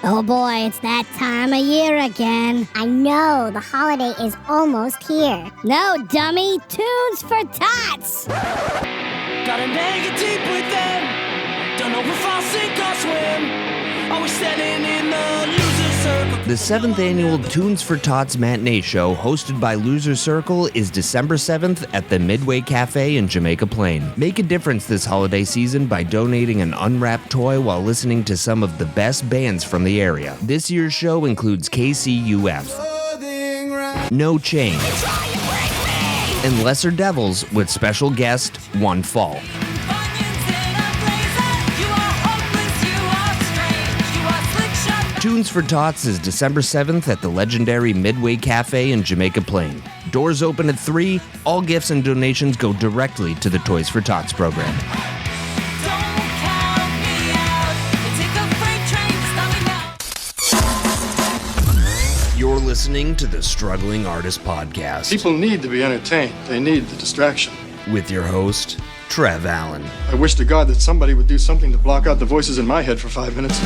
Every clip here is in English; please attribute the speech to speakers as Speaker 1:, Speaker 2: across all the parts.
Speaker 1: Oh boy, it's that time of year again.
Speaker 2: I know, the holiday is almost here.
Speaker 1: No, dummy, tunes for tots.
Speaker 3: Gotta make it deep with them. Don't know if I'll sink or swim. Always standing in the loser circle.
Speaker 4: The 7th annual Tunes for Tots matinee show, hosted by Loser Circle, is December 7th at the Midway Cafe in Jamaica Plains. Make a difference this holiday season by donating an unwrapped toy while listening to some of the best bands from the area. This year's show includes KCUF, No Change, and Lesser Devils with special guest One Fall. Tunes for Tots is December 7th at the legendary Midway Cafe in Jamaica Plains. Doors open at 3. All gifts and donations go directly to the Toys for Tots program. You're listening to the Struggling Artist Podcast.
Speaker 5: People need to be entertained. They need the distraction.
Speaker 4: With your host, Trev Allen.
Speaker 5: I wish to God that somebody would do something to block out the voices in my head for 5 minutes.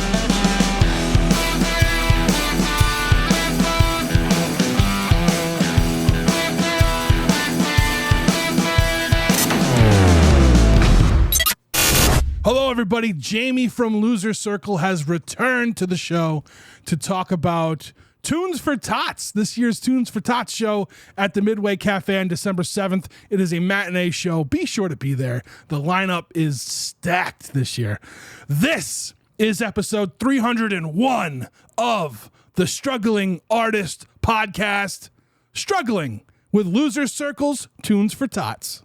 Speaker 6: Hello, everybody. Jamie from Loser Circle has returned to the show to talk about Tunes for Tots, this year's Tunes for Tots show at the Midway Cafe on December 7th. It is a matinee show. Be sure to be there. The lineup is stacked this year. This is episode 301 of the Struggling Artist Podcast, struggling with Loser Circle's Tunes for Tots.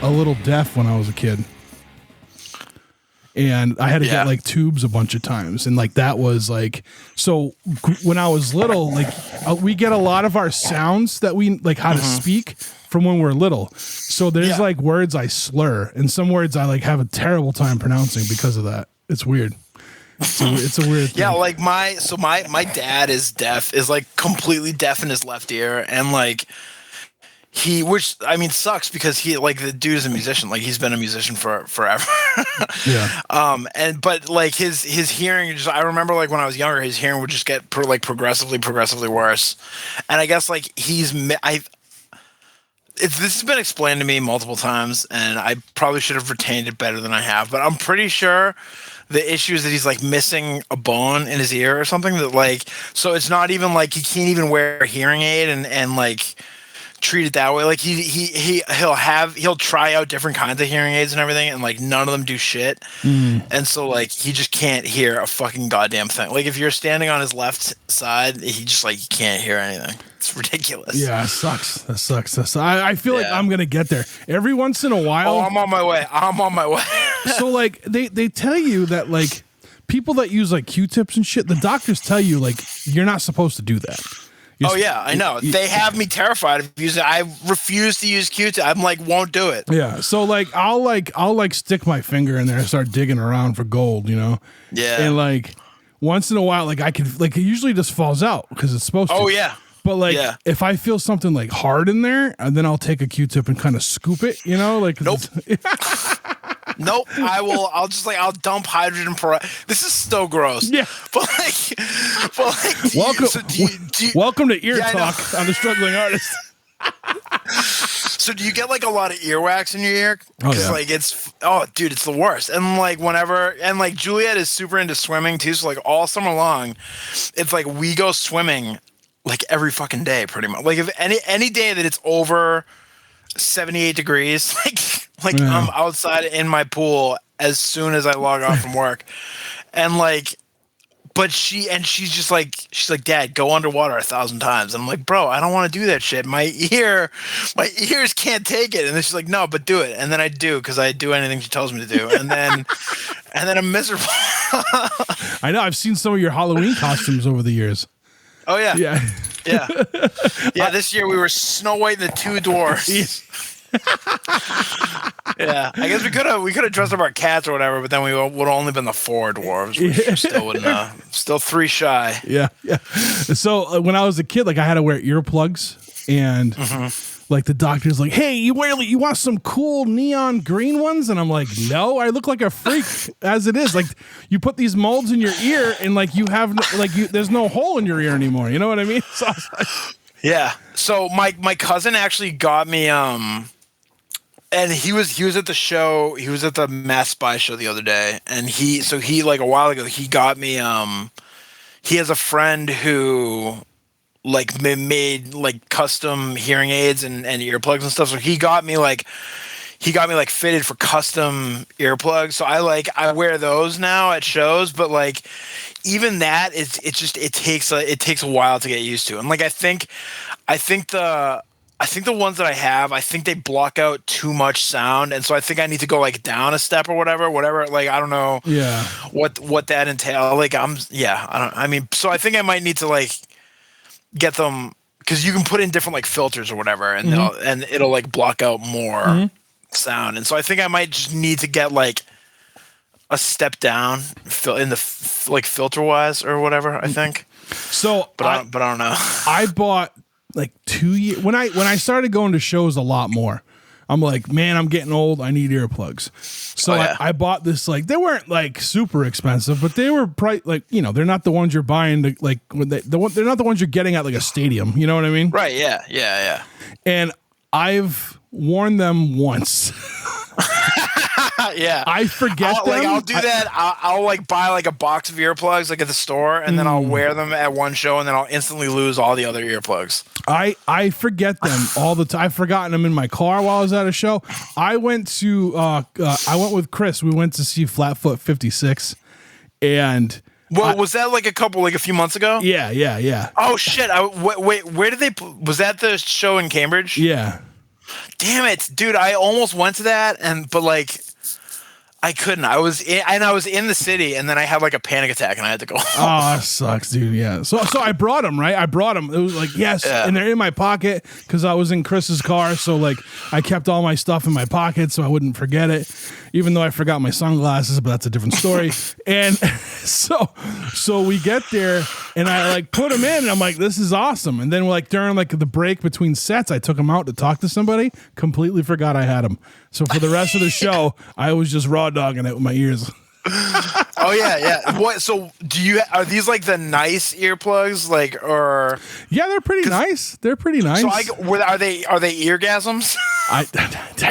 Speaker 6: A little deaf when I was a kid, and I had to get like tubes a bunch of times, and like that was like, so when I was little, like we get a lot of our sounds that we like how to speak from when we're little. So there's like words I slur, and some words I like have a terrible time pronouncing because of that. It's weird. It's a weird thing.
Speaker 7: Yeah, like my dad is deaf, is like completely deaf in his left ear, and like which I mean sucks because he, like, the dude is a musician, like he's been a musician for forever.
Speaker 6: Yeah.
Speaker 7: But like his hearing, I remember like when I was younger, his hearing would just get progressively worse, and I guess like this has been explained to me multiple times, and I probably should have retained it better than I have, but I'm pretty sure the issue is that he's like missing a bone in his ear or something, that like, so it's not even like he can't even wear a hearing aid and like treat it that way. Like he'll try out different kinds of hearing aids and everything, and like none of them do shit. And so like he just can't hear a fucking goddamn thing. Like if you're standing on his left side, he just like, he can't hear anything. It's ridiculous.
Speaker 6: Yeah, it sucks. That sucks. I feel like I'm gonna get there every once in a while.
Speaker 7: Oh, I'm on my way.
Speaker 6: So like they tell you that like people that use like Q-tips and shit, the doctors tell you like you're not supposed to do that.
Speaker 7: I know. They have me terrified of using it. I refuse to use Q-tip. I'm like, won't do it.
Speaker 6: Yeah. So like I'll stick my finger in there and start digging around for gold, you know?
Speaker 7: Yeah.
Speaker 6: And like once in a while, like I can, like, it usually just falls out because it's supposed to.
Speaker 7: Oh yeah.
Speaker 6: But like if I feel something like hard in there, and then I'll take a Q-tip and kind of scoop it, you know? Like
Speaker 7: nope. Nope. I'll dump hydrogen peroxide. This is so gross.
Speaker 6: Yeah.
Speaker 7: But
Speaker 6: welcome to Ear Talk on the Struggling Artist.
Speaker 7: So do you get like a lot of earwax in your ear?
Speaker 6: Oh yeah.
Speaker 7: Like it's dude, it's the worst. And like like Juliet is super into swimming too. So like all summer long, it's like we go swimming like every fucking day, pretty much. Like if any day that it's over 78 degrees, like I'm outside in my pool as soon as I log off from work, and like but she's just like, Dad, go underwater 1,000 times. And I'm like, bro, I don't want to do that shit. My ears can't take it. And then she's like, no, but do it. And then I do, because I do anything she tells me to do. And then I'm miserable.
Speaker 6: I know. I've seen some of your Halloween costumes over the years.
Speaker 7: Oh yeah.
Speaker 6: Yeah.
Speaker 7: This year we were Snow White and the Two Dwarfs. Yeah, I guess we could have dressed up our cats or whatever, but then we would have only been the 4 dwarves, which still wouldn't. Still 3 shy.
Speaker 6: Yeah. So when I was a kid, like I had to wear earplugs, and like the doctor's like, "Hey, you want some cool neon green ones?" And I'm like, "No, I look like a freak as it is. Like you put these molds in your ear, and like you have there's no hole in your ear anymore. You know what I mean?" So I was like,
Speaker 7: yeah. So my cousin actually got me and he was at the show. He was at the Mass Spy show the other day, and he like a while ago he got me. He has a friend who like made like custom hearing aids and earplugs and stuff. So he got me like fitted for custom earplugs. So I wear those now at shows, but like even that it takes a while to get used to. And like I think the ones that I have, I think they block out too much sound, and so I think I need to go like down a step or whatever. Like I don't know, what that entails. Like so I think I might need to like get them, because you can put in different like filters or whatever, and it'll like block out more sound. And so I think I might just need to get like a step down in the like filter wise or whatever. I think. So, but I don't know.
Speaker 6: I bought like 2 years when I started going to shows a lot more. I'm like, man, I'm getting old. I need earplugs. So I bought this, like, they weren't like super expensive, but they were like, you know, they're not the ones you're buying to, like, they're not the ones you're getting at like a stadium. You know what I mean?
Speaker 7: Right. Yeah.
Speaker 6: And I've worn them once.
Speaker 7: Yeah,
Speaker 6: I forget them.
Speaker 7: Like I'll do that. I'll like buy like a box of earplugs like at the store, and then I'll wear them at one show, and then I'll instantly lose all the other earplugs.
Speaker 6: I forget them all the time. I've forgotten them in my car while I was at a show. I went with Chris. We went to see Flatfoot 56, and
Speaker 7: was that like a few months ago?
Speaker 6: Yeah.
Speaker 7: Oh shit! Wait, where did they? Was that the show in Cambridge?
Speaker 6: Yeah.
Speaker 7: Damn it, dude! I almost went to that, but like I couldn't. I was in the city, and then I had like a panic attack, and I had to go home.
Speaker 6: Oh, that sucks, dude. Yeah. So I brought them, right? I brought them. It was like, yes, and they're in my pocket because I was in Chris's car. So like, I kept all my stuff in my pocket so I wouldn't forget it. Even though I forgot my sunglasses, but that's a different story. And so we get there, and I like put them in, and I'm like, this is awesome. And then like during like the break between sets, I took them out to talk to somebody. Completely forgot I had them. So for the rest of the show, I was just raw dogging it with my ears.
Speaker 7: Oh yeah. What? So are these like the nice earplugs, like, or?
Speaker 6: Yeah, they're pretty nice. They're pretty nice.
Speaker 7: So are they eargasms?
Speaker 6: I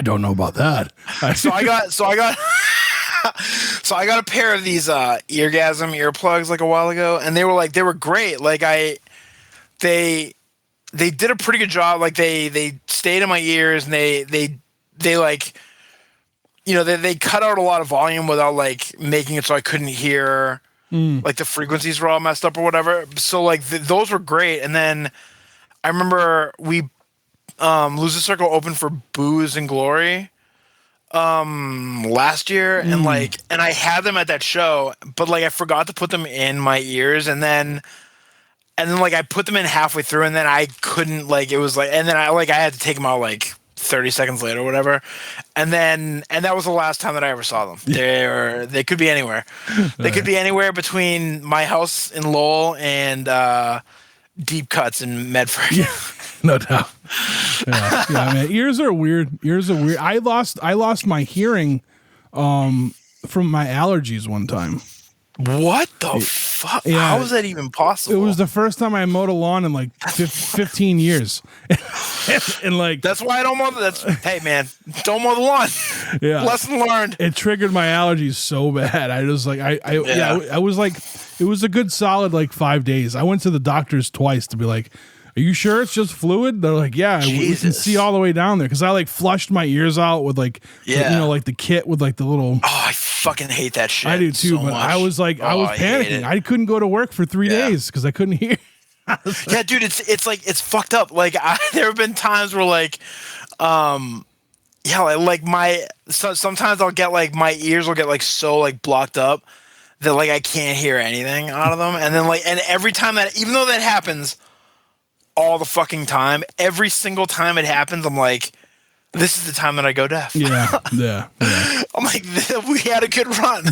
Speaker 6: don't know about that.
Speaker 7: So I got a pair of these eargasm earplugs like a while ago, and they were great. Like they did a pretty good job. Like they stayed in my ears, and they like, you know, they cut out a lot of volume without like making it so I couldn't hear like the frequencies were all messed up or whatever. So like those were great. And then I remember we Lose the Circle opened for Booze and Glory last year, and I had them at that show, but like I forgot to put them in my ears, and then like I put them in halfway through, and then I couldn't, like, it was like, and then I had to take them out like 30 seconds later or whatever, and that was the last time that I ever saw them. They could be anywhere. They could be anywhere between my house in Lowell and Deep Cuts in Medford.
Speaker 6: Yeah, no doubt. Yeah, man. Ears are weird. I lost my hearing from my allergies one time.
Speaker 7: What the fuck?
Speaker 6: Yeah.
Speaker 7: How is that even possible?
Speaker 6: It was the first time I mowed a lawn in like 15 years. And like,
Speaker 7: that's why I don't mow hey man, don't mow the lawn.
Speaker 6: Yeah.
Speaker 7: Lesson learned.
Speaker 6: It triggered my allergies so bad. I was like, I was like, it was a good solid like 5 days. I went to the doctors twice to be like, are you sure it's just fluid? They're like, yeah, we can see all the way down there. Cause I like flushed my ears out with like, you know, like the kit with like the little.
Speaker 7: Oh, I fucking hate that shit.
Speaker 6: I do too,
Speaker 7: so
Speaker 6: but
Speaker 7: much.
Speaker 6: I was like, I was
Speaker 7: hate
Speaker 6: panicking.
Speaker 7: it.
Speaker 6: I couldn't go to work for 3 days because I couldn't hear.
Speaker 7: Yeah, dude, it's like it's fucked up. Like there have been times where like, sometimes I'll get like my ears will get like so like blocked up that like I can't hear anything out of them, and then like and every time that even though that happens all the fucking time, every single time it happens, I'm like, this is the time that I go deaf.
Speaker 6: Yeah.
Speaker 7: I'm like, we had a good run.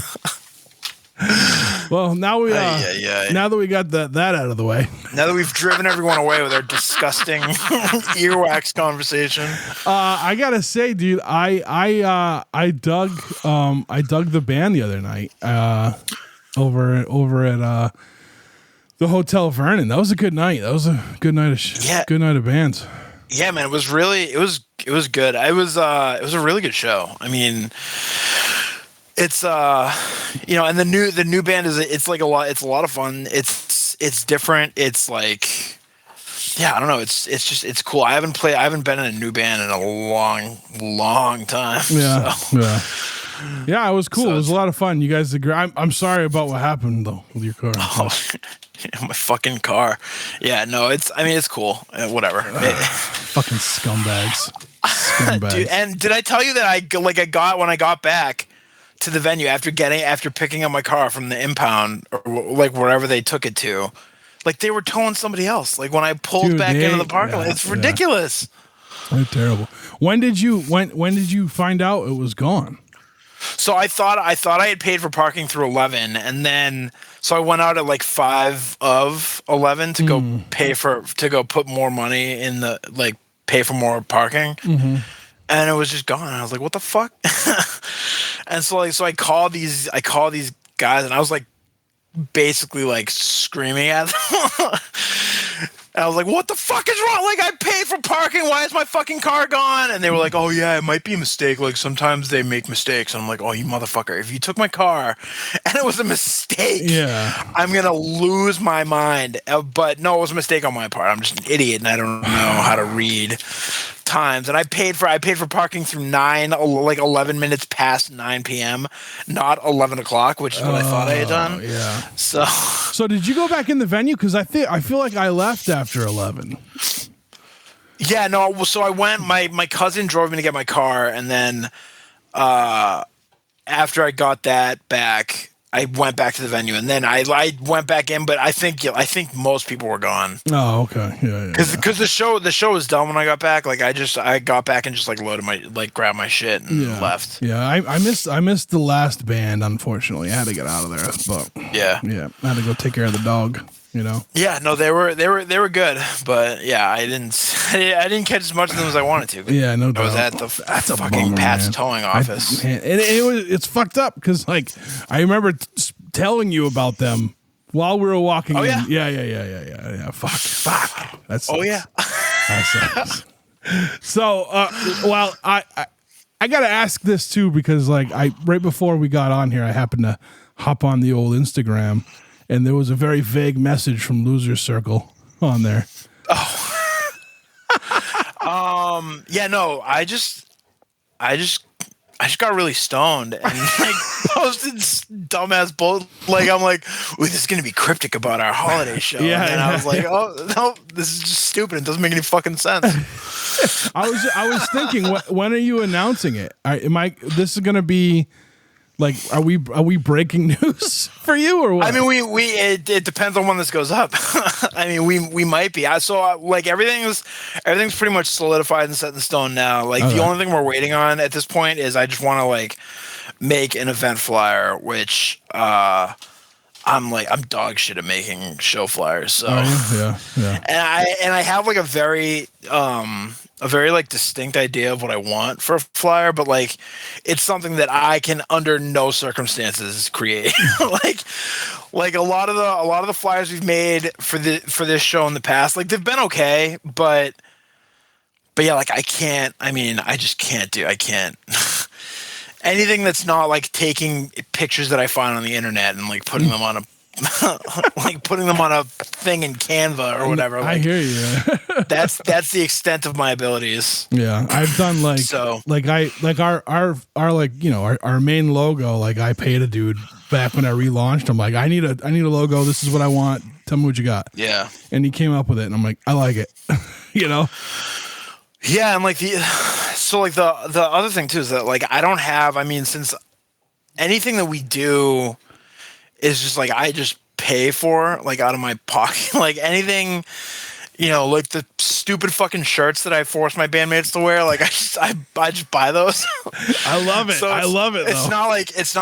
Speaker 6: Well, now now that we got that out of the way,
Speaker 7: Now that we've driven everyone away with our disgusting earwax conversation,
Speaker 6: I gotta say, dude, I dug the band the other night over at the Hotel Vernon. That was a good night. That was a good night good night of bands.
Speaker 7: yeah, man, it was good. It was a really good show. I mean, it's and the new band it's a lot of fun. It's different. It's like, yeah, I don't know. It's cool. I haven't been in a new band in a long time.
Speaker 6: Yeah.
Speaker 7: So.
Speaker 6: Yeah, it was cool.
Speaker 7: So
Speaker 6: it was a lot of fun. You guys agree. I'm sorry about what happened though with your car.
Speaker 7: Oh, my fucking car. Yeah, no, it's cool. Whatever.
Speaker 6: Fucking scumbags.
Speaker 7: Dude, and did I tell you that when I got back to the venue after picking up my car from the impound or like wherever they took it to, like they were towing somebody else. Like when I pulled back into the parking lot, it's ridiculous.
Speaker 6: They're terrible. When did you find out it was gone?
Speaker 7: So I thought I had paid for parking through 11, and then so I went out at like 5 of 11 to go put more money in the pay for more parking, and it was just gone. And I was like, what the fuck? And so I called these guys, and I was like basically like screaming at them. And I was like, what the fuck is wrong? Like, I paid for parking. Why is my fucking car gone? And they were like, oh, yeah, it might be a mistake. Like, sometimes they make mistakes. And I'm like, oh, you motherfucker. If you took my car and it was a mistake, I'm going to lose my mind. But no, it was a mistake on my part. I'm just an idiot, and I don't know how to read times. And I paid for parking through 11 minutes past 9 p.m., not 11 o'clock, which is what I thought I had done.
Speaker 6: Yeah.
Speaker 7: So
Speaker 6: did you go back in the venue? Because I feel like I left after 11.
Speaker 7: Yeah, no. So I went. My cousin drove me to get my car, and then after I got that back, I went back to the venue, and then I went back in. But I think most people were gone.
Speaker 6: Oh, okay. Yeah.
Speaker 7: Because the show was done when I got back. Like I got back and just like loaded grabbed my shit and left.
Speaker 6: Yeah, I missed the last band. Unfortunately, I had to get out of there. But
Speaker 7: yeah,
Speaker 6: I had to go take care of the dog. You know.
Speaker 7: Yeah, no, they were good, but yeah, I didn't catch as much of them as I wanted to.
Speaker 6: Yeah, no doubt.
Speaker 7: I was at the fucking Pat's towing office.
Speaker 6: It's fucked up because like I remember telling you about them while we were walking.
Speaker 7: Oh,
Speaker 6: in.
Speaker 7: yeah?
Speaker 6: Yeah. Fuck. That's
Speaker 7: yeah.
Speaker 6: That sucks. So, well, I gotta ask this too because like right before we got on here, I happened to hop on the old Instagram. And there was a very vague message from Loser Circle on there.
Speaker 7: Oh. Yeah, no, I just got really stoned and like posted dumbass bull. Like I'm like, ooh, this is gonna be cryptic about our holiday show.
Speaker 6: Yeah,
Speaker 7: and then I was like, oh no, this is just stupid. It doesn't make any fucking sense.
Speaker 6: I was thinking, when are you announcing it? This is gonna be. Like, are we breaking news for you or what?
Speaker 7: I mean, it depends on when this goes up. I mean, we might be. Like everything's pretty much solidified and set in stone now. Like the only thing we're waiting on at this point is I just want to like make an event flyer, which I'm dog shit at making show flyers. So
Speaker 6: yeah.
Speaker 7: And I have like a very like distinct idea of what I want for a flyer, but like it's something that I can under no circumstances create. like a lot of the flyers we've made for this show in the past, like they've been okay, but yeah, like I can't anything that's not like taking pictures that I find on the internet and like putting them on a like putting them on a thing in Canva or whatever.
Speaker 6: I
Speaker 7: Like,
Speaker 6: hear you.
Speaker 7: that's the extent of my abilities.
Speaker 6: Yeah, I've done like
Speaker 7: So-
Speaker 6: like our like our main logo. Like I paid a dude back when I relaunched. I'm like, I need a logo. This is what I want. Tell me what you got.
Speaker 7: Yeah.
Speaker 6: And he came up with it, and I'm like, I like it.
Speaker 7: Yeah, and like the other thing too is that like I don't have. I mean, since anything that we do is just like I just pay for like out of my pocket, like anything. Like the stupid fucking shirts that I force my bandmates to wear. Like I just buy those.
Speaker 6: I love it.
Speaker 7: So
Speaker 6: I love it.
Speaker 7: It's
Speaker 6: though.
Speaker 7: not like this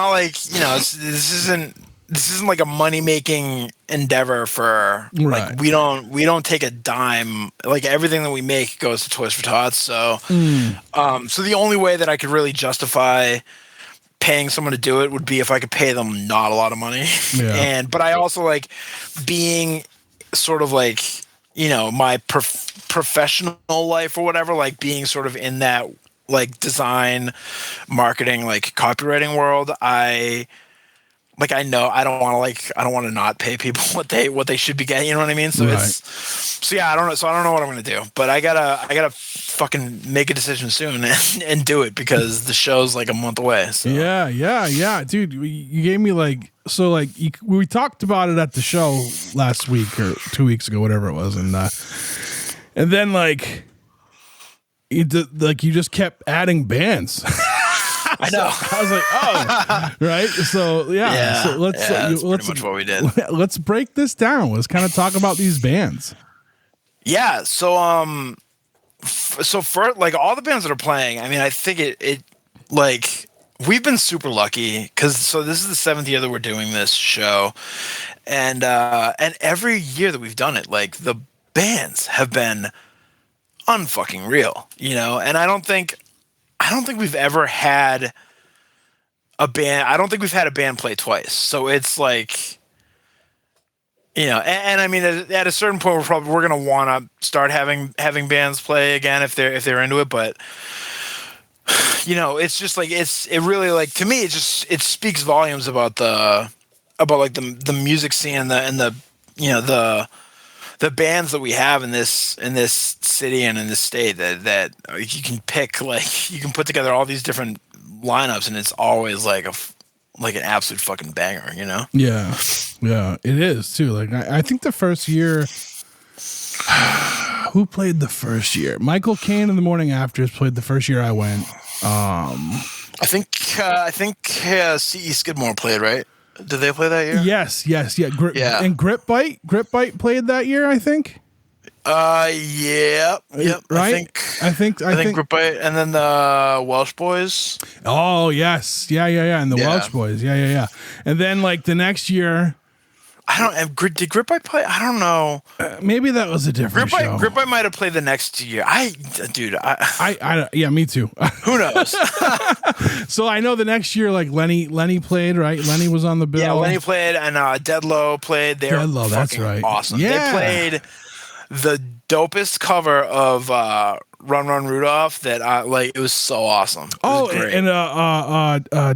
Speaker 7: isn't like a money making endeavor for
Speaker 6: Right.
Speaker 7: like we don't take a dime. Like everything that we make goes to Toys for Tots. So so the only way that I could really justify paying someone to do it would be if I could pay them not a lot of money.
Speaker 6: Yeah.
Speaker 7: But I also like being sort of like my professional life or whatever, like being sort of in that like design, marketing, like copywriting world. I know I don't want to not pay people what they should be getting. You know what I mean? So
Speaker 6: Right.
Speaker 7: I don't know. So I don't know what I'm gonna do, but I gotta fucking make a decision soon and do it because the show's like a month away. So.
Speaker 6: Yeah, dude. You gave me like we talked about it at the show last week or 2 weeks ago, whatever it was, and then like you just kept adding bands.
Speaker 7: I know.
Speaker 6: I was like, oh, right. So yeah. So let's
Speaker 7: that's pretty much what we did.
Speaker 6: Let's break this down. Let's kind of talk about these bands.
Speaker 7: Yeah. So so for like all the bands that are playing, I mean, I think it like we've been super lucky because this is the 7th year that we're doing this show, and every year that we've done it, like the bands have been unfucking real, and I don't think we've ever had a band. I don't think we've had a band play twice. So it's like, and I mean, at a certain point, we're going to want to start having bands play again if they're into it. But it's just like it really like to me it speaks volumes about the music scene and the bands that we have in this city and in this state that you can pick, like you can put together all these different lineups and it's always like an absolute fucking banger,
Speaker 6: Yeah, it is too. Like I think the first year, who played the first year? Michael Caine and the Morning Afters played the first year I went.
Speaker 7: I think C.E. Skidmore played, right? Did they play that year?
Speaker 6: Yes. Yeah.
Speaker 7: Yeah.
Speaker 6: And Grip Bite played that year, I think.
Speaker 7: Yep.
Speaker 6: Right. I think
Speaker 7: Grip Bite, and then the Welsh Boys.
Speaker 6: Oh yes, yeah, and the Welsh Boys, yeah. And then like the next year,
Speaker 7: did Grip Bite play? I don't know.
Speaker 6: Maybe that was a different show.
Speaker 7: Grip Bite might have played the next year.
Speaker 6: Yeah, me too.
Speaker 7: Who knows?
Speaker 6: So I know the next year, like Lenny played, right? Lenny was on the bill.
Speaker 7: Yeah, Lenny played, and Dead Low played. They're
Speaker 6: that's right.
Speaker 7: Awesome.
Speaker 6: Yeah.
Speaker 7: They played the dopest cover of Run Run Rudolph that it was so awesome. It was great.
Speaker 6: And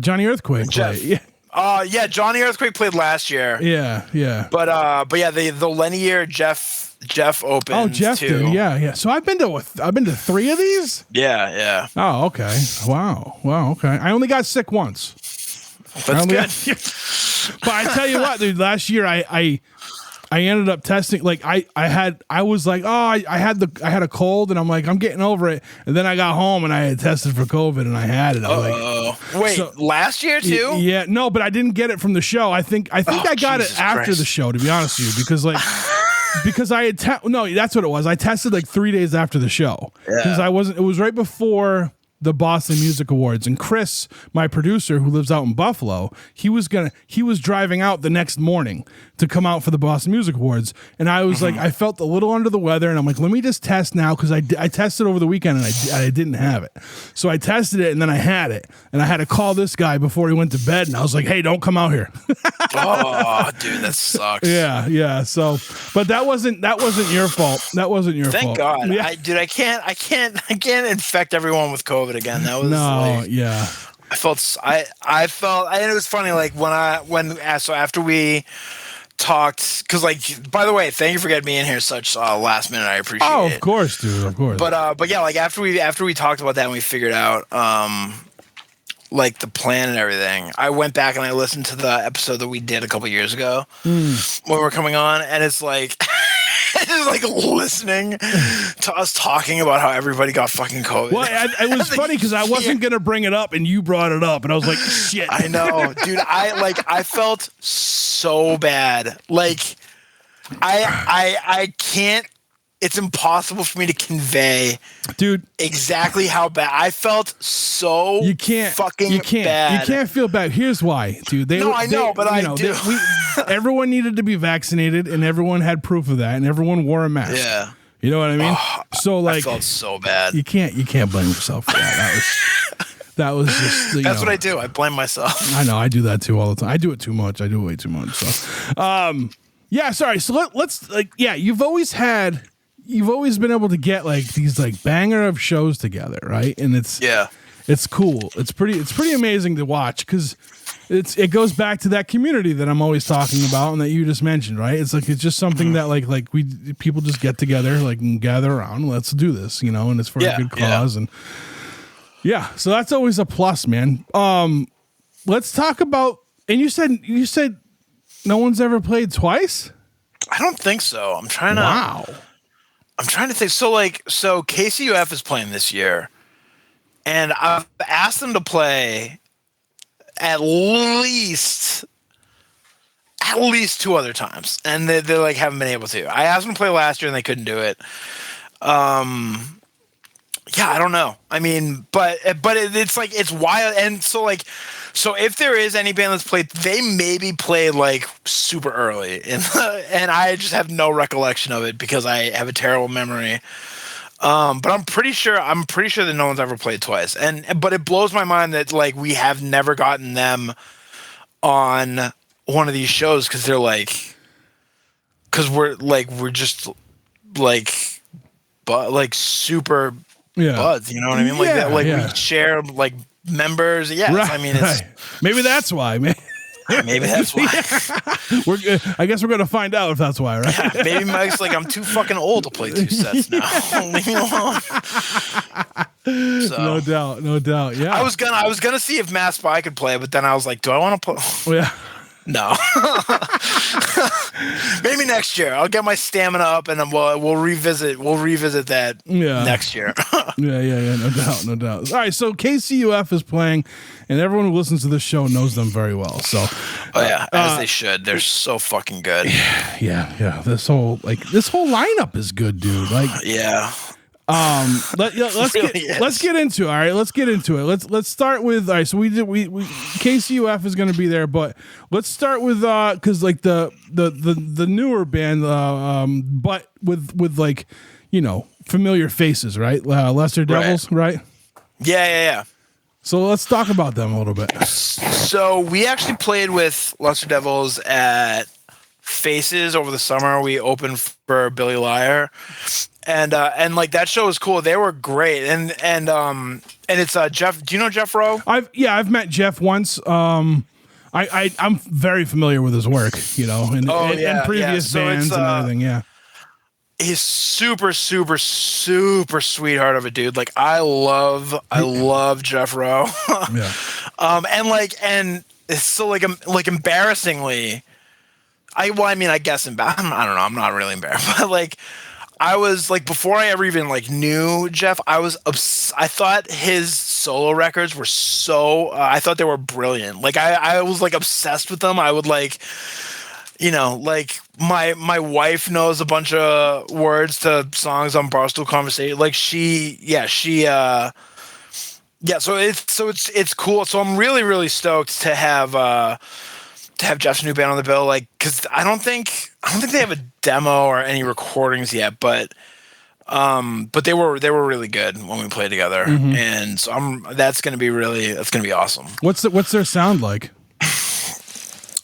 Speaker 6: Johnny Earthquake
Speaker 7: Jeff.
Speaker 6: played.
Speaker 7: Yeah, Johnny Earthquake played last year.
Speaker 6: Yeah.
Speaker 7: But yeah, the Lenny year Jeff opened.
Speaker 6: Oh, Jeff
Speaker 7: too.
Speaker 6: did. Yeah. So I've been to 3 of these.
Speaker 7: Yeah.
Speaker 6: Oh, okay. Wow. Okay. I only got sick once.
Speaker 7: That's good.
Speaker 6: But I tell you what, dude. Last year, I ended up testing. Like I had a cold, and I'm like, I'm getting over it. And then I got home and I had tested for COVID, and I had it.
Speaker 7: Wait, last year too?
Speaker 6: Yeah, no, but I didn't get it from the show. I think I got
Speaker 7: Jesus
Speaker 6: it after
Speaker 7: Christ.
Speaker 6: the show, to be honest with you, because like. Because I had no, that's what it was. I tested like 3 days after the show because it was right before the Boston Music Awards, and Chris, my producer who lives out in Buffalo, he was driving out the next morning to come out for the Boston Music Awards, and I was like, I felt a little under the weather, and I'm like, let me just test now because I tested over the weekend and I didn't have it, so I tested it and then I had it, and I had to call this guy before he went to bed, and I was like, hey, don't come out here.
Speaker 7: Oh, dude, that sucks.
Speaker 6: Yeah. So, but that wasn't your fault. That wasn't your fault.
Speaker 7: Thank God.
Speaker 6: Yeah.
Speaker 7: I can't infect everyone with COVID again. That was
Speaker 6: yeah.
Speaker 7: I felt, and it was funny. Like so after we talked because, like, by the way, thank you for getting me in here such last minute. I appreciate it.
Speaker 6: Oh, of course, dude, of course.
Speaker 7: But yeah, like after we talked about that and we figured out like the plan and everything, I went back and I listened to the episode that we did a couple years ago when we were coming on, and it's like. It's like listening to us talking about how everybody got fucking COVID.
Speaker 6: Well, it was funny because I wasn't gonna bring it up, and you brought it up, and I was like, "Shit."
Speaker 7: I know, dude. I felt so bad. Like, I can't. It's impossible for me to convey,
Speaker 6: dude,
Speaker 7: exactly how bad I felt. So
Speaker 6: you can't
Speaker 7: bad.
Speaker 6: You can't feel bad. Here's why, dude. I do. Everyone needed to be vaccinated, and everyone had proof of that, and everyone wore a mask.
Speaker 7: Yeah,
Speaker 6: you know what I mean. So like,
Speaker 7: I felt so bad.
Speaker 6: You can't blame yourself for that. That was just.
Speaker 7: That's what I do. I blame myself.
Speaker 6: I know. I do that too all the time. I do it too much. I do it way too much. So, yeah. Sorry. So let's You've always been able to get like these like banger of shows together, right? And it's cool. It's pretty amazing to watch because it goes back to that community that I'm always talking about and that you just mentioned, right? It's just something that like people just get together, like, and gather around. Let's do this, and it's for a good cause, and so that's always a plus, man. Let's talk about. And you said no one's ever played twice.
Speaker 7: I don't think so. I'm trying to.
Speaker 6: Wow.
Speaker 7: I'm trying to think. So KCUF is playing this year, and I've asked them to play at least 2 other times, and they like haven't been able to. I asked them to play last year, and they couldn't do it. Yeah, I don't know. I mean, but it's like it's wild, and so if there is any band that's played, they maybe played like super early, and I just have no recollection of it because I have a terrible memory. But I'm pretty sure that no one's ever played twice, but it blows my mind that like we have never gotten them on one of these shows because we're just like super buds, you know what I mean? Like we share like members. Yeah, right, I mean, it's
Speaker 6: maybe that's why, man.
Speaker 7: Maybe that's why.
Speaker 6: I guess we're gonna find out if that's why, right?
Speaker 7: Yeah, maybe Mike's like, I'm too fucking old to play 2 sets now. Leave me alone. So,
Speaker 6: no doubt. Yeah,
Speaker 7: I was gonna see if Mass Spy could play, but then I was like, do I want to play?
Speaker 6: Yeah.
Speaker 7: No. Maybe next year. I'll get my stamina up, and then we'll revisit that next year.
Speaker 6: Yeah. No doubt. All right, so KCUF is playing, and everyone who listens to this show knows them very well. So,
Speaker 7: as they should. They're so fucking good.
Speaker 6: Yeah. This whole lineup is good, dude. Like,
Speaker 7: yeah.
Speaker 6: Let's get into it. All right, let's get into it. Let's start with, all right, so we KCUF is going to be there, but let's start with because like the newer band, but with like familiar faces, right? Lesser Devils, right?
Speaker 7: Yeah.
Speaker 6: So let's talk about them a little bit.
Speaker 7: So we actually played with Lesser Devils at Faces over the summer. We opened for Billy Liar. And like that show was cool. They were great. And it's Jeff. Do you know Jeff Rowe?
Speaker 6: I've met Jeff once. I'm very familiar with his work, and previous bands and everything. Yeah.
Speaker 7: He's super, super, super sweetheart of a dude. Like I love Jeff Rowe.
Speaker 6: Yeah.
Speaker 7: And it's so like embarrassingly. I guess I don't know. I'm not really embarrassed, but like. I was like, before I ever even like knew Jeff, I thought his solo records were I thought they were brilliant. Like I was like obsessed with them. I would like, like my wife knows a bunch of words to songs on Barstool Conversation. Like so it's cool. So I'm really, really stoked to have Jeff's new band on the bill, like, because I don't think they have a demo or any recordings yet, but they were really good when we played together, and so that's gonna be awesome.
Speaker 6: What's their sound like?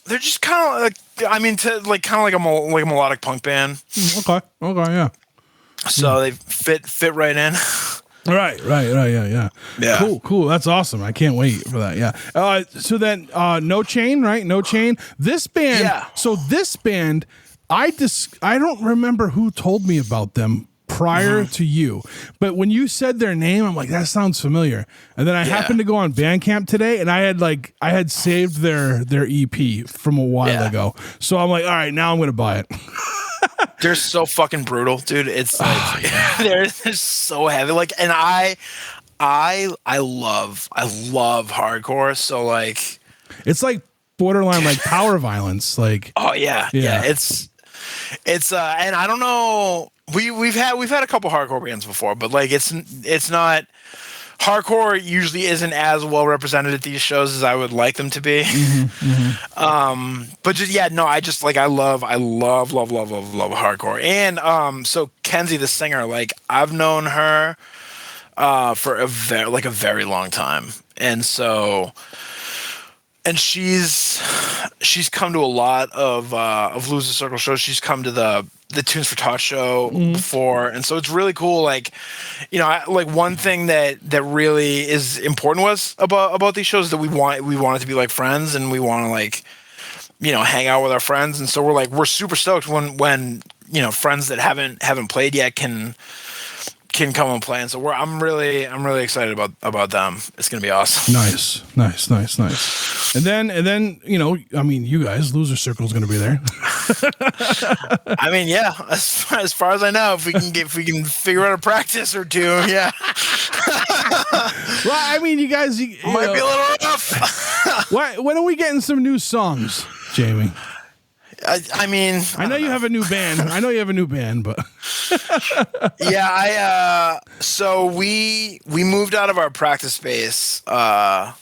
Speaker 7: They're just kind of like a melodic punk band.
Speaker 6: Okay, yeah.
Speaker 7: So they fit right in.
Speaker 6: Right. Yeah.
Speaker 7: Yeah.
Speaker 6: Cool. That's awesome. I can't wait for that. Yeah. So then, No Chain, right? No Chain. This band.
Speaker 7: Yeah.
Speaker 6: So this band, I don't remember who told me about them prior to you, but when you said their name, I'm like, that sounds familiar. And then I happened to go on Bandcamp today, and I had saved their EP from a while ago. So I'm like, all right, now I'm gonna buy it.
Speaker 7: They're so fucking brutal, dude. It's like they're so heavy. Like, and I love hardcore. So like,
Speaker 6: it's like borderline like power violence. Like,
Speaker 7: oh yeah. It's and I don't know. We've had a couple hardcore bands before, but like it's not. Hardcore usually isn't as well represented at these shows as I would like them to be. But just I just like I love hardcore. And so Kenzie, the singer, like I've known her for a very long time, and so she's come to a lot of Loser Circle shows. She's come to the Tunes for Tots show before, and so it's really cool. Like, like one thing that really is important was about these shows that we want it to be like friends, and we want to like, hang out with our friends, and so we're super stoked when friends that haven't played yet can come and play, and so I'm really excited about them. It's gonna be awesome.
Speaker 6: Nice. And then you guys, Loser Circle is gonna be there.
Speaker 7: I mean, yeah. As far as I know, if we can figure out a practice or two, yeah.
Speaker 6: Well, I mean, you guys
Speaker 7: might be a little rough.
Speaker 6: When are we getting some new songs, Jamie?
Speaker 7: I mean,
Speaker 6: I know you have a new band. But
Speaker 7: yeah, so we moved out of our practice space a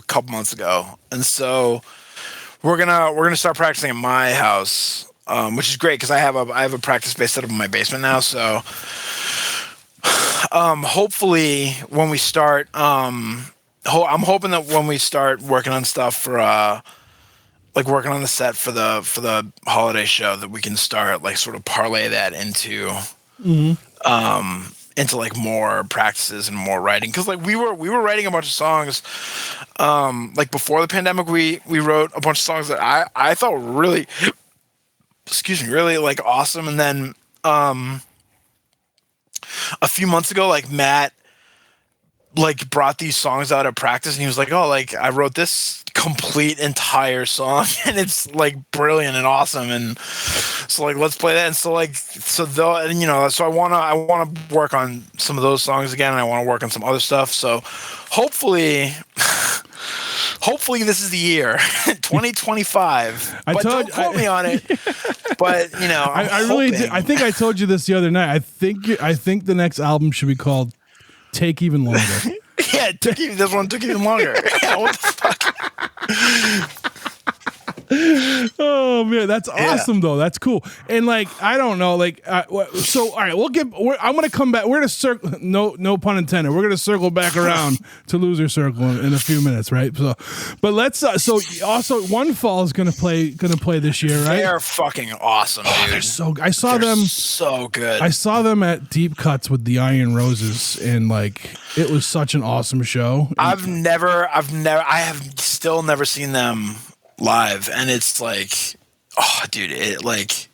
Speaker 7: couple months ago, and so we're gonna start practicing at my house, which is great because I have a practice space set up in my basement now. So hopefully when we start, I'm hoping that when we start working on stuff for like working on the set for the holiday show, that we can start like sort of parlay that into like more practices and more writing. Cause like we were writing a bunch of songs, like before the pandemic, we wrote a bunch of songs that I thought were really, really like awesome. And then, a few months ago, like Matt, like brought these songs out at practice, and he was like, "Oh, like I wrote this complete entire song, and it's like brilliant and awesome." And so like let's play that. And so I wanna work on some of those songs again, and I want to work on some other stuff. So hopefully this is the year 2025. Don't quote me on it. But
Speaker 6: I really did. I think I told you this the other night. I think the next album should be called Take Even Longer.
Speaker 7: Yeah, this one took even longer. Yeah, what the fuck?
Speaker 6: Oh man, that's awesome though. That's cool. And like, I don't know, like, so all right, I'm gonna come back. We're gonna circle. No pun intended. We're gonna circle back around to Loser Circle in a few minutes, right? So, but let's. So also, One Fall is gonna play this year, right?
Speaker 7: They're fucking awesome, dude.
Speaker 6: They're so. I saw them
Speaker 7: so good.
Speaker 6: I saw them at Deep Cuts with the Iron Roses, and like, it was such an awesome show.
Speaker 7: I have still never seen them live, and it's like, oh dude, it like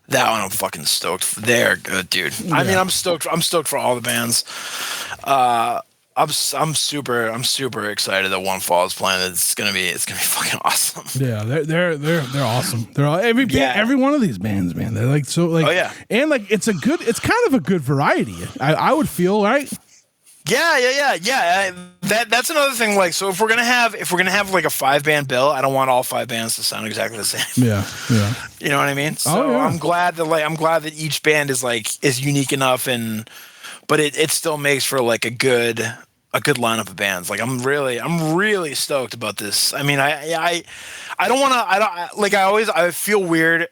Speaker 7: that one I'm fucking stoked. They're good, dude. Yeah. I mean, I'm stoked for all the bands. I'm super excited that One Fall is playing. It's gonna be fucking awesome.
Speaker 6: Yeah, they're awesome. They're all, every one of these bands, man. They're like so like, oh yeah, and like it's kind of a good variety. I would feel, right.
Speaker 7: Yeah. That's another thing. Like, so if we're gonna have like a 5-band bill, I don't want all 5 bands to sound exactly the same.
Speaker 6: Yeah.
Speaker 7: You know what I mean? So I'm glad that each band is unique enough, but it still makes for like a good lineup of bands. Like I'm really stoked about this. I mean, I feel weird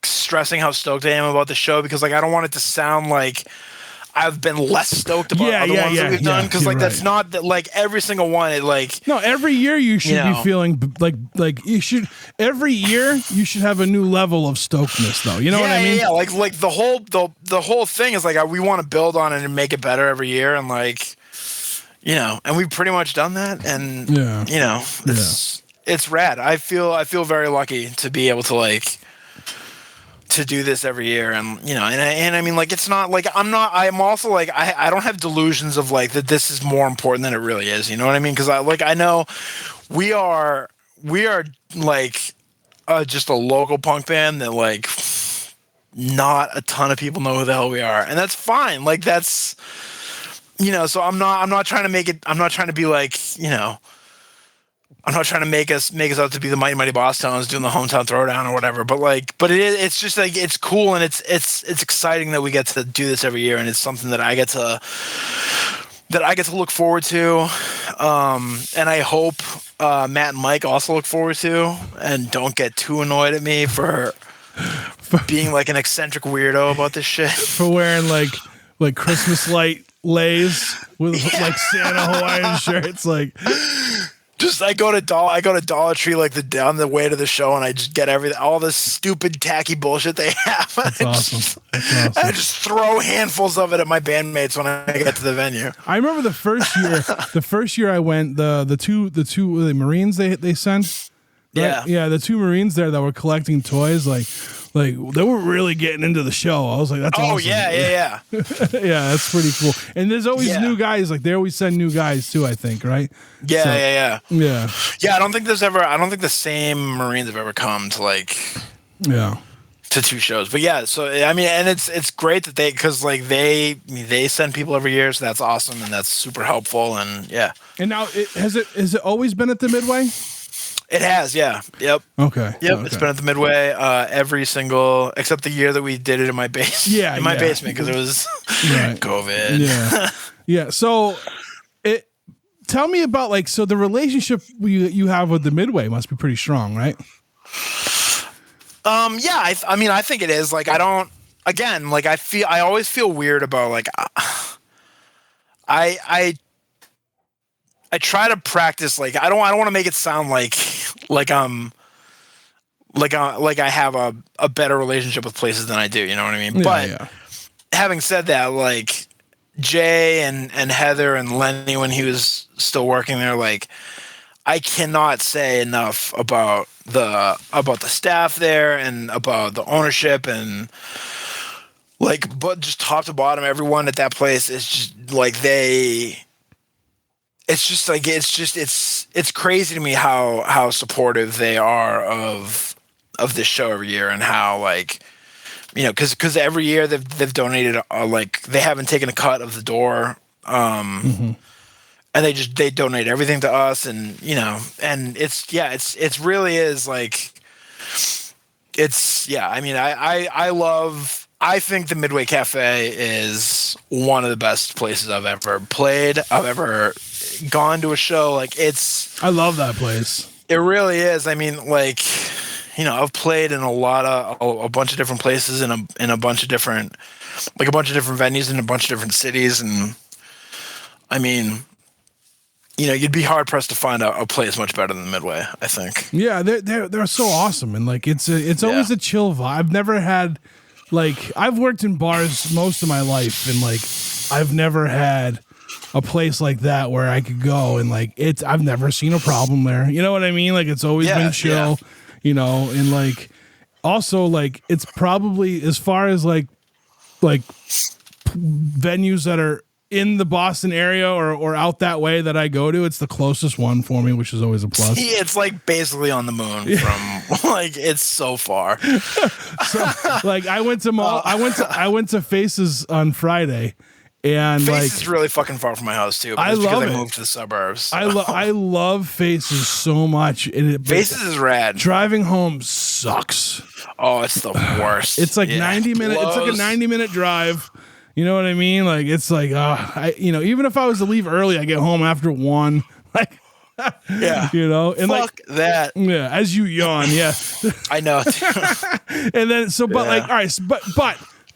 Speaker 7: stressing how stoked I am about the show, because like I don't want it to sound like I've been less stoked about other ones that we've done, because like that's not that like every single one. It like
Speaker 6: no, every year you should be feeling like you should every year you should have a new level of stokedness though. You know what I mean?
Speaker 7: Yeah, like the whole thing is like we want to build on it and make it better every year, and like and we've pretty much done that, and it's rad. I feel very lucky to be able to like to do this every year, and and I mean like it's not like I'm also like I don't have delusions of like that this is more important than it really is, you know what I mean? Because I know we are like just a local punk band that like not a ton of people know who the hell we are, and that's fine. Like that's so I'm not trying to make it, I'm not trying to be like I'm not trying to make us out to be the Mighty Boss Tones doing the hometown throwdown or whatever, but it's just like it's cool, and it's exciting that we get to do this every year, and it's something that I get to look forward to, and I hope Matt and Mike also look forward to, and don't get too annoyed at me for being like an eccentric weirdo about this shit,
Speaker 6: for wearing like Christmas light lays with like Santa Hawaiian shirts, like.
Speaker 7: Just I go to Dollar Tree like on the way to the show, and I just get all this stupid tacky bullshit they have.
Speaker 6: That's awesome.
Speaker 7: I just throw handfuls of it at my bandmates when I get to the venue.
Speaker 6: I remember the first year I went, the two Marines they sent. Right? Yeah, the two Marines there that were collecting toys, like they were really getting into the show. I was like, that's awesome.
Speaker 7: Oh yeah.
Speaker 6: Yeah, that's pretty cool. And there's always new guys, like they always send new guys too, I think, right?
Speaker 7: Yeah.
Speaker 6: Yeah,
Speaker 7: I don't think the same Marines have ever come to like to two shows. But yeah, so I mean, and it's great that because like they send people every year, so that's awesome, and that's super helpful, and yeah.
Speaker 6: And now has it always been at the Midway?
Speaker 7: It has, yeah. Yep.
Speaker 6: Okay.
Speaker 7: Yep.
Speaker 6: Okay.
Speaker 7: It's been at the Midway every single, except the year that we did it in my basement.
Speaker 6: Yeah,
Speaker 7: in my basement, because it was COVID.
Speaker 6: Yeah. Yeah. So, tell me about like the relationship you have with the Midway must be pretty strong, right?
Speaker 7: Yeah. I mean, I think it is. Like, I don't. Again, like I always feel weird about like. I try to practice like I don't want to make it sound like I have a better relationship with places than I do, you know what I mean? Having said that, like Jay and Heather and Lenny when he was still working there, like I cannot say enough about the staff there and about the ownership, and like but just top to bottom everyone at that place is just like it's crazy to me how supportive they are of this show every year, and how like because every year they've donated like they haven't taken a cut of the door, and they donate everything to us, and and it's really is like I mean I think the Midway Cafe is one of the best places I've ever played. I've ever gone to a show. Like
Speaker 6: I love that place.
Speaker 7: It really is. I mean, like, I've played in a bunch of different places in a bunch of different venues in a bunch of different cities. And I mean, you'd be hard pressed to find a place much better than the Midway, I think.
Speaker 6: Yeah. They're so awesome. And like, it's always a chill vibe. I've never had, like, I've worked in bars most of my life, and like I've never had a place like that where I could go and like I've never seen a problem there. You know what I mean? Like it's always been chill, and like also like it's probably as far as like venues that are in the Boston area or out that way that I go to, it's the closest one for me, which is always a plus.
Speaker 7: It's like basically on the moon from like it's so far.
Speaker 6: So like I went to Faces on Friday, and
Speaker 7: Faces
Speaker 6: like
Speaker 7: is really fucking far from my house too. But because I moved to the suburbs. So.
Speaker 6: I love Faces so much, and
Speaker 7: Faces is rad.
Speaker 6: Driving home sucks.
Speaker 7: Oh, it's the worst.
Speaker 6: It's like 90 minutes. It's like a 90-minute drive. You know what I mean? Like it's like, even if I was to leave early, I get home after 1. Like,
Speaker 7: yeah,
Speaker 6: and
Speaker 7: fuck
Speaker 6: like
Speaker 7: that.
Speaker 6: Yeah, as you yawn, yeah,
Speaker 7: I know.
Speaker 6: And then but like, all right, but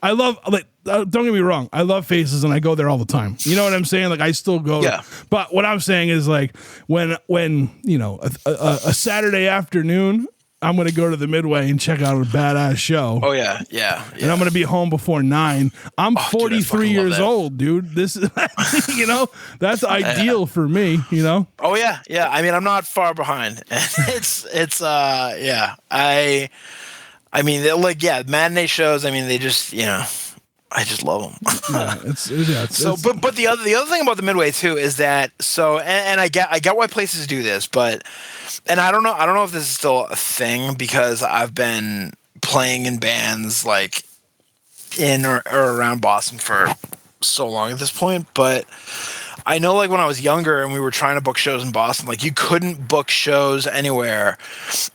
Speaker 6: I love, like, don't get me wrong, I love Faces and I go there all the time. You know what I'm saying? Like, I still go.
Speaker 7: Yeah.
Speaker 6: But what I'm saying is, like, when you know, a Saturday afternoon, I'm going to go to the Midway and check out a badass show.
Speaker 7: Oh yeah.
Speaker 6: And I'm going to be home before 9. I'm 43 years old, dude. This is, you know, that's ideal for me, you know?
Speaker 7: Oh yeah. I mean, I'm not far behind. Yeah. I mean, like, yeah, matinee shows. I mean, they just, you know, I just love them. But the other thing about the Midway too is that, so, and I get why places do this, but, and I don't know if this is still a thing, because I've been playing in bands like in or around Boston for so long at this point, but I know, like, when I was younger and we were trying to book shows in Boston, like, you couldn't book shows anywhere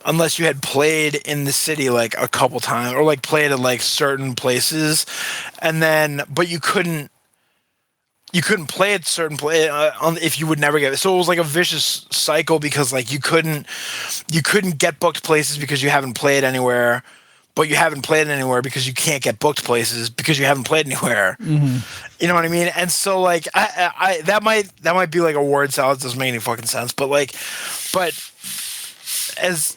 Speaker 7: unless you had played in the city like a couple times, or like played at like certain places, and then, but you couldn't play at certain if you would never get it. So it was like a vicious cycle, because like you couldn't get booked places because you haven't played anywhere, but you haven't played anywhere because you can't get booked places because you haven't played anywhere. Mm-hmm. You know what I mean? And so, like, I that might be like a word salad. It doesn't make any fucking sense. But as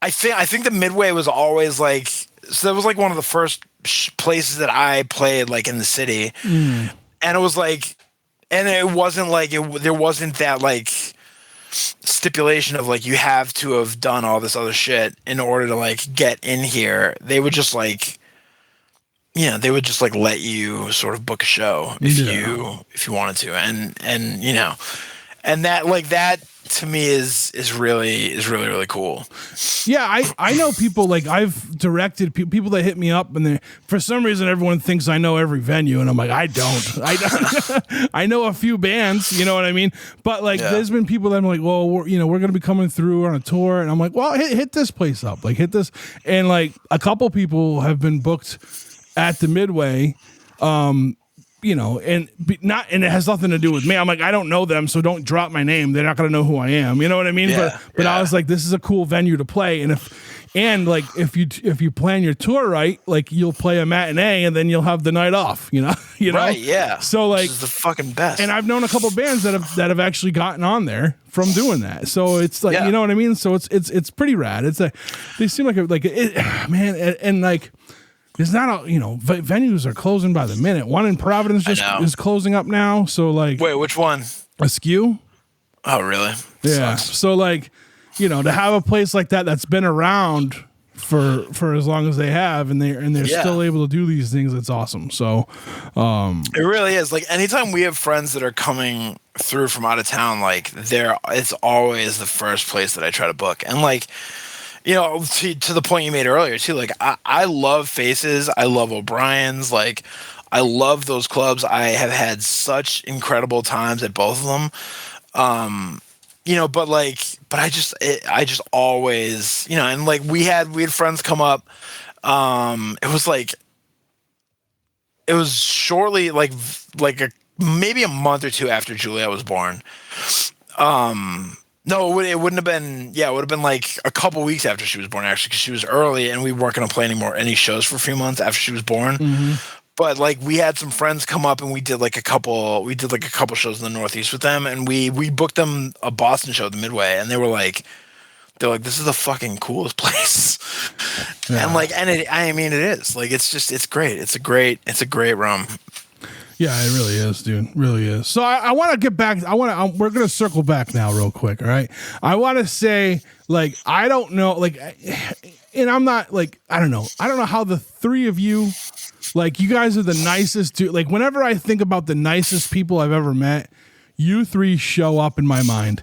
Speaker 7: I think the Midway was always like, so that was like one of the first places that I played, like, in the city. Mm. And it was like, and it wasn't like, there wasn't that like stipulation of like, you have to have done all this other shit in order to like get in here. They would just like, they would just like let you sort of book a show if you wanted to. And, you know, and that, like, that to me is really, really cool.
Speaker 6: Yeah. I know people, like, I've directed people that hit me up, and for some reason everyone thinks I know every venue, and I'm like, I don't. I know a few bands, you know what I mean? But like, there's been people that I'm like, well, we're going to be coming through on a tour, and I'm like, well, hit this place up, like, hit this. And like, a couple people have been booked at the Midway, you know, and it has nothing to do with me. I'm like, I don't know them, so don't drop my name. They're not going to know who I am. You know what I mean? But I was like, this is a cool venue to play. And if you plan your tour right, like, you'll play a matinee and then you'll have the night off, you know?
Speaker 7: Right. Yeah.
Speaker 6: So like,
Speaker 7: this is the fucking best.
Speaker 6: And I've known a couple bands that have actually gotten on there from doing that. So it's like, you know what I mean? So it's pretty rad. They seem like man. And like, there's not a, you know, venues are closing by the minute. One in Providence is closing up now. So like,
Speaker 7: wait, which one?
Speaker 6: Askew.
Speaker 7: Oh, really?
Speaker 6: Yeah.
Speaker 7: Sucks.
Speaker 6: So like, you know, to have a place like that's been around for as long as they have, and they're still able to do these things, it's awesome. So
Speaker 7: it really is. Like, anytime we have friends that are coming through from out of town, like, it's always the first place that I try to book. And like, you know, to the point you made earlier too, like, I love Faces. I love O'Brien's. Like, I love those clubs. I have had such incredible times at both of them. You know, but I just always, you know, and like, we had friends come up. It was shortly, maybe a month or two after Juliet was born. No, it wouldn't have been. Yeah, it would have been like a couple weeks after she was born, actually, because she was early, and we weren't going to play any shows for a few months after she was born. Mm-hmm. But like, we had some friends come up, and we did like a couple shows in the Northeast with them, and we booked them a Boston show, the Midway, and they're like, this is the fucking coolest place. Yeah. And like, I mean, it is like, it's great. It's a great room.
Speaker 6: Yeah, it really is, dude. Really is. So I want to get back. We're going to circle back now real quick. All right. I want to say, like, I don't know, like, and I'm not like, I don't know how the three of you, like, you guys are the nicest dude. Like, whenever I think about the nicest people I've ever met, you three show up in my mind.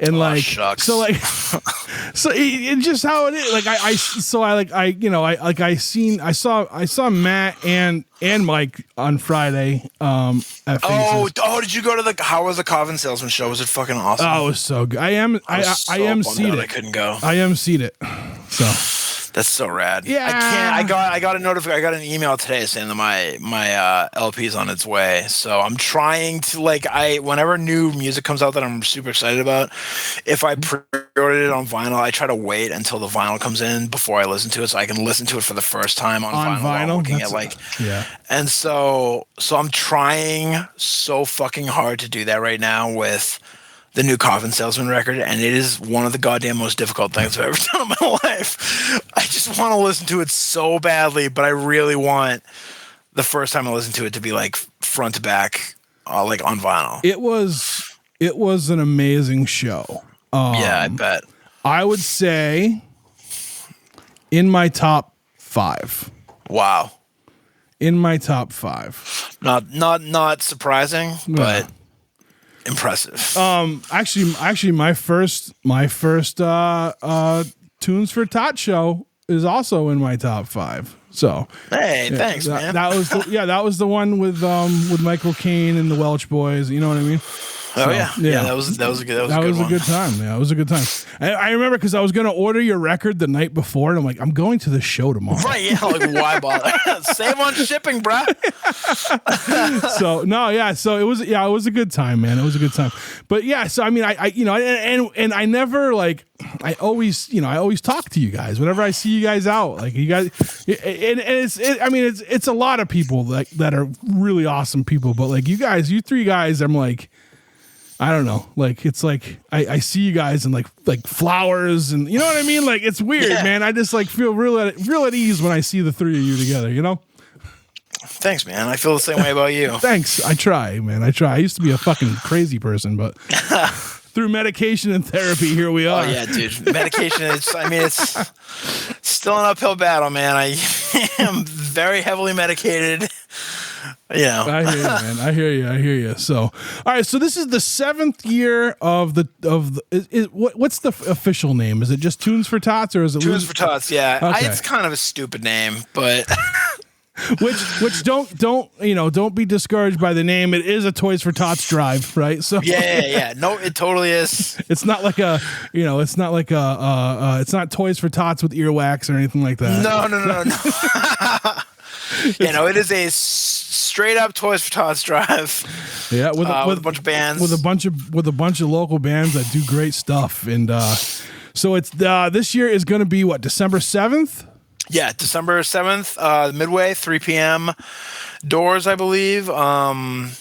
Speaker 6: And like,
Speaker 7: shucks.
Speaker 6: So like, so it's just how it is. Like, I saw Matt and Mike on Friday. At Faces.
Speaker 7: Oh, did you go to how was the Coffin Salesman show? Was it fucking awesome?
Speaker 6: Oh, it was so good. I am seated.
Speaker 7: I couldn't go.
Speaker 6: I am seated. So.
Speaker 7: That's so rad.
Speaker 6: Yeah,
Speaker 7: I got a notification. I got an email today saying that my LP is on its way. So I'm trying to, like, whenever new music comes out that I'm super excited about, if I pre-ordered it on vinyl. I try to wait until the vinyl comes in before I listen to it, so I can listen to it for the first time on vinyl. While looking at
Speaker 6: yeah.
Speaker 7: And so I'm trying so fucking hard to do that right now with the new Coffin Salesman record, and it is one of the goddamn most difficult things I've ever done in my life. I just want to listen to it so badly, but I really want the first time I listen to it to be like front to back, like on vinyl.
Speaker 6: It was an amazing show.
Speaker 7: Yeah, I bet.
Speaker 6: I would say in my top 5.
Speaker 7: Wow.
Speaker 6: In my top 5.
Speaker 7: Not surprising, but impressive.
Speaker 6: Actually, my first Tunes for Tots show is also in my top 5. So
Speaker 7: hey,
Speaker 6: yeah,
Speaker 7: thanks, man.
Speaker 6: That was the one with Michael Caine and the Welch Boys. You know what I mean?
Speaker 7: Oh so, yeah. That was a good
Speaker 6: time. Yeah, it was a good time. I remember because I was going to order your record the night before, and I'm like, I'm going to the show tomorrow.
Speaker 7: Right? Yeah. Like, why bother? Save on shipping, bro.
Speaker 6: So no, yeah. So it was a good time, man. It was a good time. But yeah, so I mean, and I never like. I always talk to you guys whenever I see you guys out. Like you guys, and it's a lot of people that are really awesome people. But like you 3 guys, I'm like. I don't know. Like, it's like, I see you guys and like flowers and you know what I mean? Like, it's weird, man. I just like feel real at ease when I see the 3 of you together, you know?
Speaker 7: Thanks, man. I feel the same way about you.
Speaker 6: Thanks. I try, man. I try. I used to be a fucking crazy person, but through medication and therapy, here we are.
Speaker 7: Oh, yeah, dude. Medication, it's still an uphill battle, man. I am very heavily medicated. Yeah,
Speaker 6: I hear you, man. I hear you. So, all right. So this is the 7th year of the. What's the official name? Is it just Tunes for Tots, or is it
Speaker 7: Tunes for Tots? Yeah,
Speaker 6: okay.
Speaker 7: It's kind of a stupid name, but
Speaker 6: which don't be discouraged by the name. It is a Toys for Tots drive, right? So
Speaker 7: yeah. No, it totally is.
Speaker 6: It's not like it's not Toys for Tots with earwax or anything like that.
Speaker 7: No. It is a straight up Toys for Tots drive.
Speaker 6: Yeah, with
Speaker 7: a bunch of bands,
Speaker 6: with a bunch of local bands that do great stuff, and so it's this year is going to be what, December 7th?
Speaker 7: Yeah, December 7th, Midway, 3 p.m. doors, I believe. I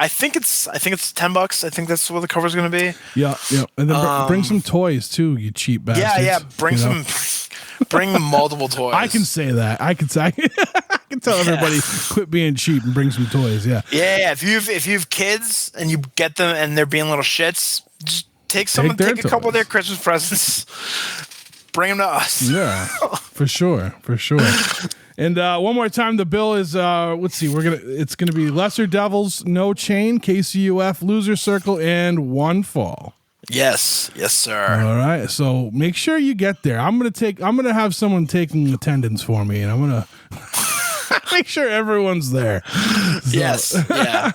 Speaker 7: think it's $10. I think that's what the cover's going to be.
Speaker 6: Yeah, and then bring some toys too, you cheap bastards.
Speaker 7: Yeah, bring multiple toys.
Speaker 6: I can say that. I can tell everybody quit being cheap and bring some toys. Yeah.
Speaker 7: Yeah. If you have kids and you get them and they're being little shits, just take a couple of their Christmas presents, bring them to us.
Speaker 6: Yeah, for sure. And one more time, the bill is let's see, it's gonna be Lesser Devils, No Chain, KCUF, Loser Circle, and One Fall.
Speaker 7: Yes, sir.
Speaker 6: All right, so make sure you get there. I'm gonna have someone taking attendance for me, and I'm gonna make sure everyone's there. So.
Speaker 7: Yes, yeah.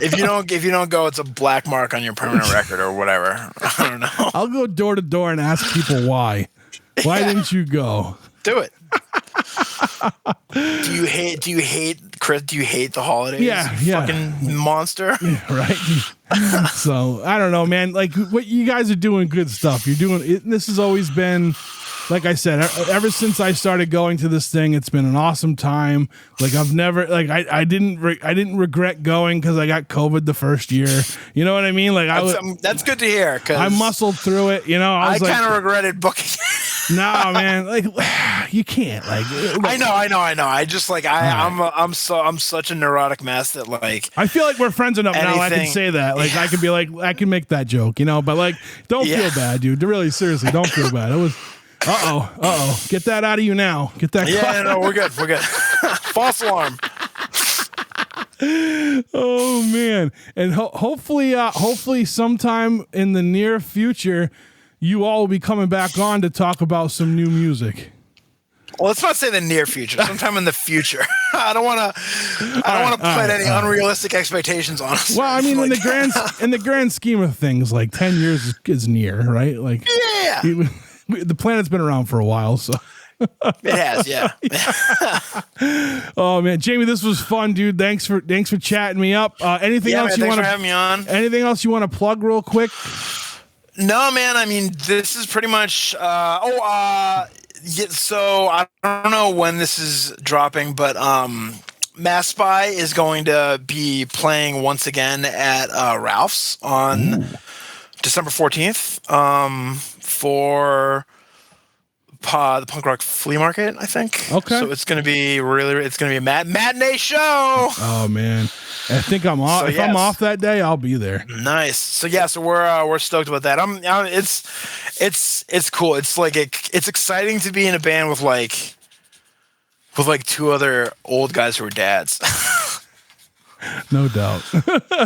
Speaker 7: If you don't go, it's a black mark on your permanent record or whatever. I don't know.
Speaker 6: I'll go door to door and ask people why. Why didn't you go?
Speaker 7: Do it. Do you hate Chris? Do you hate the holidays?
Speaker 6: Yeah.
Speaker 7: Fucking monster.
Speaker 6: Yeah, right. So I don't know, man. Like, what you guys are doing, good stuff. You're doing it. This has always been, like I said, ever since I started going to this thing, it's been an awesome time. Like, I've never, like, I didn't regret going because I got COVID the first year. You know what I mean? Like,
Speaker 7: that's good to hear. Cause
Speaker 6: I muscled through it. You know,
Speaker 7: I kind of regretted booking.
Speaker 6: No, man, like you can't. Like,
Speaker 7: I know. I just like I'm such a neurotic mess that like
Speaker 6: I feel like we're friends enough now. I can say that. Like, I can be like, I can make that joke, you know. But like, don't feel bad, dude. Really, seriously, don't feel bad. It was. Get that out of you now. Get that.
Speaker 7: Yeah, no, we're good. False alarm.
Speaker 6: Oh man, and hopefully sometime in the near future, you all will be coming back on to talk about some new music.
Speaker 7: Well, let's not say the near future. Sometime in the future. I don't want to put any unrealistic expectations on us.
Speaker 6: Well, I mean, in the grand scheme of things, like 10 years is near, right? Like,
Speaker 7: yeah.
Speaker 6: The planet's been around for a while, so.
Speaker 7: It has, yeah.
Speaker 6: Oh man, Jamie, this was fun, dude. Thanks for chatting me up. Anything else you want to have me on? Anything else you want to plug real quick?
Speaker 7: No, man. I mean, this is pretty much. Yeah, so I don't know when this is dropping, but Mass Spy is going to be playing once again at Ralph's on December 14th for the punk rock flea market, I think.
Speaker 6: Okay.
Speaker 7: So it's going to be a matinee show.
Speaker 6: Oh man, I think I'm off.
Speaker 7: So,
Speaker 6: if I'm off that day, I'll be there.
Speaker 7: Nice. So we're stoked about that. It's cool. It's like it's exciting to be in a band with like two other old guys who are dads.
Speaker 6: No doubt.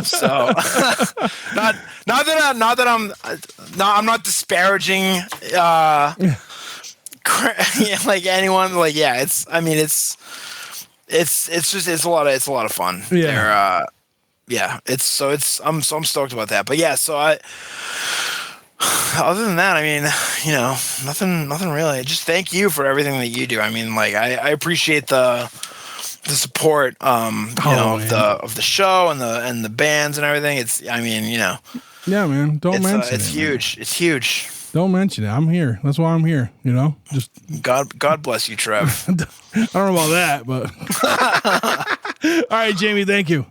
Speaker 7: So I'm not disparaging like anyone. Like, yeah, it's a lot of fun.
Speaker 6: Yeah.
Speaker 7: I'm stoked about that. But yeah, other than that, I mean, nothing really. Just thank you for everything that you do. I mean, like, I appreciate the support, of the show and the bands and everything.
Speaker 6: Yeah, man. Don't mention it.
Speaker 7: It's huge. Man. It's huge.
Speaker 6: Don't mention it. I'm here. That's why I'm here. Just
Speaker 7: God bless you, Trev.
Speaker 6: I don't know about that, but all right, Jamie. Thank you.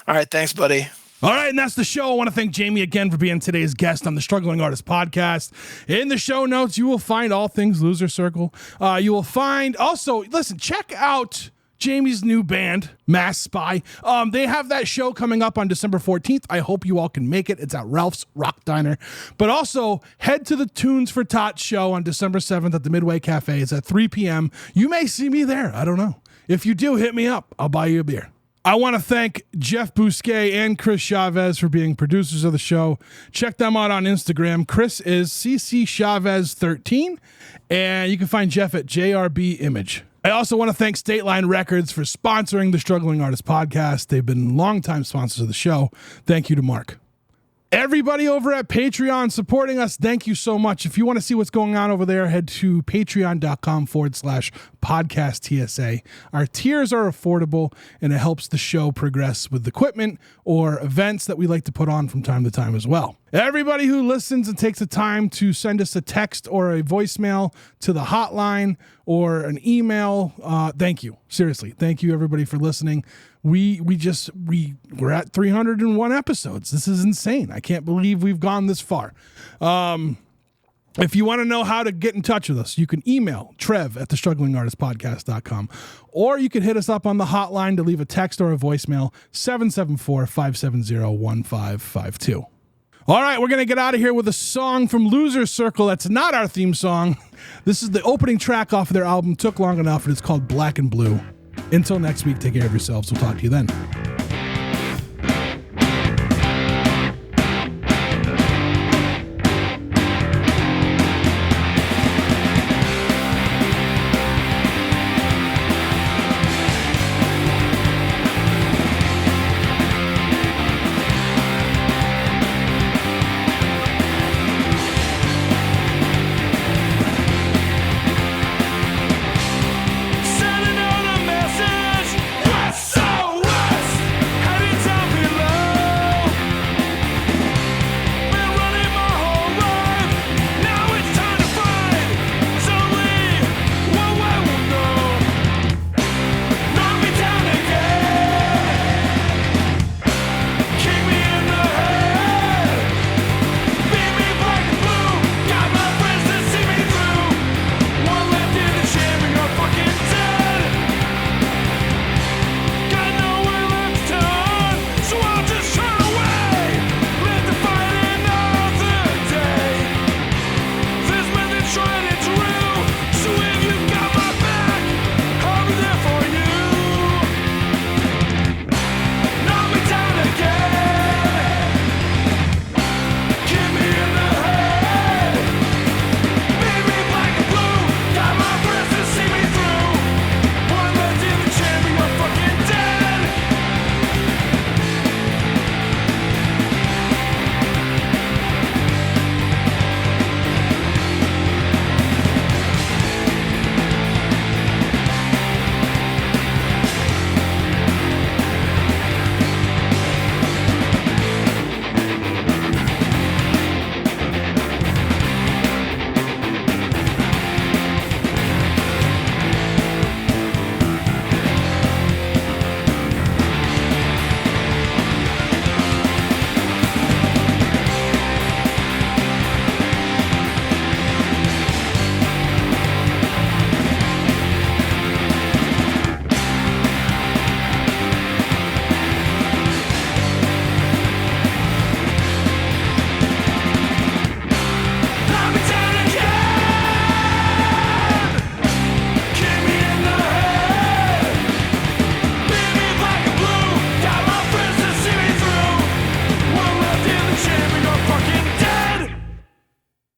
Speaker 7: All right, thanks, buddy.
Speaker 6: All right, and that's the show. I want to thank Jamie again for being today's guest on the Struggling Artist Podcast. In the show notes, you will find all things Loser Circle. You will find also, listen, check out Jamie's new band, Mass Spy. They have that show coming up on December 14th. I hope you all can make it. It's at Ralph's Rock Diner. But also, head to the Tunes for Tots show on December 7th at the Midway Cafe. It's at 3 p.m. You may see me there. I don't know. If you do, hit me up. I'll buy you a beer. I want to thank Jeff Bousquet and Chris Chavez for being producers of the show. Check them out on Instagram. Chris is CCChavez13, and you can find Jeff at JRB Image. I also want to thank State Line Records for sponsoring the Struggling Artist Podcast. They've been longtime sponsors of the show. Thank you to Mark. Everybody over at Patreon supporting us, thank you so much. If you want to see what's going on over there, head to patreon.com/podcast TSA. Our tiers are affordable, and it helps the show progress with equipment or events that we like to put on from time to time as well. Everybody who listens and takes the time to send us a text or a voicemail to the hotline or an email, thank you. Seriously, thank you everybody for listening. We're at 301 episodes. This is insane. I can't believe we've gone this far. If you want to know how to get in touch with us, you can email trev@thestrugglingartistpodcast.com, or you can hit us up on the hotline to leave a text or a voicemail, 774-570-1552. All right, we're going to get out of here with a song from Loser Circle. That's not our theme song. This is the opening track off of their album, Took Long Enough, and it's called Black and Blue. Until next week, take care of yourselves. We'll talk to you then.